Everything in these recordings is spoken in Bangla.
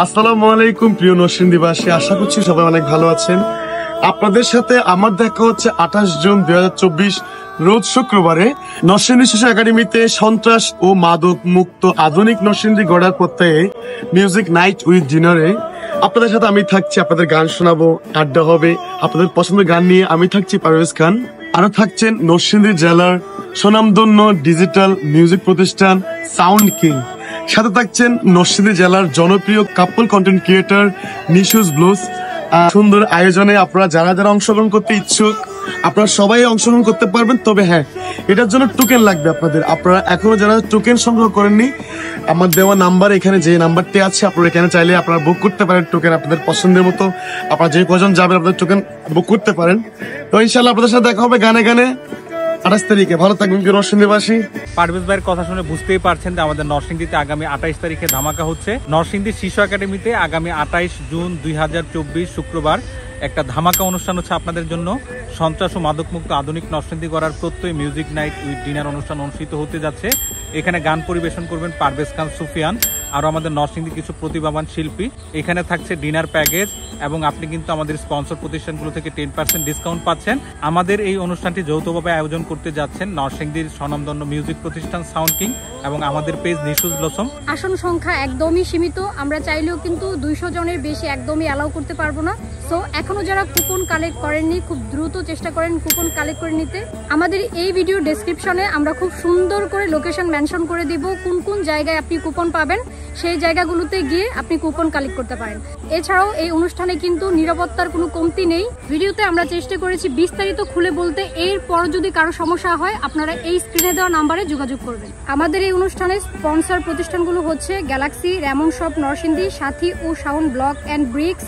আসসালামু আলাইকুম প্রিয় নরসিংদীবাসী, আশা করছি সবাই অনেক ভালো আছেন। আপনাদের সাথে আমার দেখা হচ্ছে 28 জুন 2024 রোজ শুক্রবারে নরসিংদী শিশু একাডেমিতে সন্ত্রাস ও মাদক মুক্ত আধুনিক নরসিংদী গড়ার প্রত্যয়ে মিউজিক নাইট উইথ ডিনারে আপনাদের সাথে আমি থাকছি। আপনাদের গান শোনাবো, আড্ডা হবে, আপনাদের পছন্দের গান নিয়ে আমি থাকছি পারভেজ খান। আরো থাকছেন নরসিংদী জেলার সুনামধন্য ডিজিটাল মিউজিক প্রতিষ্ঠান সাউন্ড কিং। সাথে থাকছেন নরসিংদী জেলার জনপ্রিয় কাপল কন্টেন্ট ক্রিয়েটর নিশুজ ব্লুজ। সুন্দর আয়োজনে আপনারা যারা যারা অংশগ্রহণ করতে ইচ্ছুক আপনারা সবাই অংশগ্রহণ করতে পারবেন। তবে হ্যাঁ, এটার জন্য টোকেন লাগবে আপনাদের। আপনারা এখনো যারা টোকেন সংগ্রহ করেননি, আমার দেওয়া নাম্বার, এখানে যে নাম্বারটি আছে আপনারা এখানে চাইলে আপনারা বুক করতে পারেন টোকেন আপনাদের পছন্দের মতো। আপনারা যে কজন যাবেন আপনাদের টোকেন বুক করতে পারেন। তো ইনশাল্লাহ আপনাদের সাথে দেখা হবে গানে গানে 28 তারিখে। ভালো থাকবেন কি নরসিংদীবাসী। পারভেজ ভাইয়ের কথা শুনে বুঝতেই পারছেন যে আমাদের নরসিংদীতে আগামী 28 তারিখে ধামাকা হচ্ছে। নরসিংদী শিশু একাডেমিতে আগামী 28 জুন 2024 শুক্রবার একটা ধামাকা অনুষ্ঠান হচ্ছে আপনাদের জন্য। সন্ত্রাস ও মাদকমুক্ত আধুনিক নরসিংদী গড়ার প্রত্যয় মিউজিক নাইট উইথ ডিনার অনুষ্ঠান অনুষ্ঠিত হতে যাচ্ছে। এখানে গান পরিবেশন করবেন পারভেজ খান, সুফিয়ান, আর আমাদের নরসিংদী কিছু প্রতিভাবান শিল্পী। এখানে থাকছে ডিনার প্যাকেজ এবং আপনি কিন্তু আমাদের স্পন্সর প্রতিষ্ঠানগুলো থেকে 10% ডিসকাউন্ট পাচ্ছেন। আমাদের এই অনুষ্ঠানটি যৌথভাবে আয়োজন করতে যাচ্ছেন নরসিংদীর স্বনামধন্য মিউজিক প্রতিষ্ঠান সাউন্ড কিং এবং আমাদের পেজ নিশুজ ব্লসম। আসন সংখ্যা একদমই সীমিত, আমরা চাইলেও কিন্তু 200 জনের বেশি একদমই অ্যালাউ করতে পারবো না। সো এখনো যারা কুপন কালেক্ট করেননি, খুব দ্রুত চেষ্টা করেন কুপন কালেক্ট করে নিতে। আমাদের এই ভিডিও ডেসক্রিপশনে আমরা খুব সুন্দর করে লোকেশন মেনশন করে দিব, কোন কোন জায়গায় আপনি কুপন পাবেন। সেই জায়গাগুলোতে গিয়ে আপনি কুপন কালেক্ট করতে পারেন। এছাড়াও এই অনুষ্ঠানে কিন্তু নিরাপত্তার কোনো কমতি নেই। ভিডিওতে আমরা চেষ্টা করেছি বিস্তারিত খুলে বলতে। এরপর যদি কারো সমস্যা হয় আপনারা এই স্ক্রিনে দেওয়া নাম্বারে যোগাযোগ করবেন। আমাদের এই অনুষ্ঠানে স্পন্সর প্রতিষ্ঠানগুলো হচ্ছে Galaxy, Raymond shop Narsingdi, Sathi ও sound block and bricks,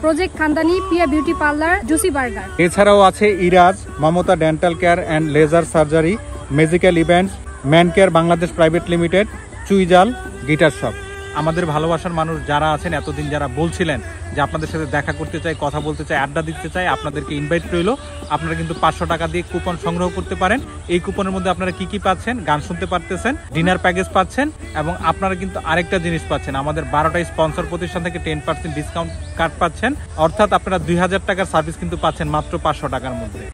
project Khandani, Piya beauty parlour, juicy burger. এছাড়াও আছে Iraj, Mamata dental care and laser surgery, magical events, man care Bangladesh private limited, চুইজাল গিটার শপ। আমাদের ভালোবাসার মানুষ যারা আছেন, এতদিন যারা বলছিলেন যে আপনাদের সাথে দেখা করতে চাই, কথা বলতে চাই, আড্ডা দিতে চাই, আপনাদেরকে ইনভাইট রইল। আপনারা কিন্তু 500 টাকা দিয়ে কুপন সংগ্রহ করতে পারেন। এই কুপনের মধ্যে আপনারা কি কি পাচ্ছেন? গান শুনতে পারতেছেন, ডিনার প্যাকেজ পাচ্ছেন এবং আপনারা কিন্তু আরেকটা জিনিস পাচ্ছেন, আমাদের 12টা স্পন্সর প্রতিষ্ঠান থেকে 10% ডিসকাউন্ট কার্ড পাচ্ছেন। অর্থাৎ আপনারা 2000 টাকার সার্ভিস কিন্তু পাচ্ছেন মাত্র 500 টাকার মধ্যে।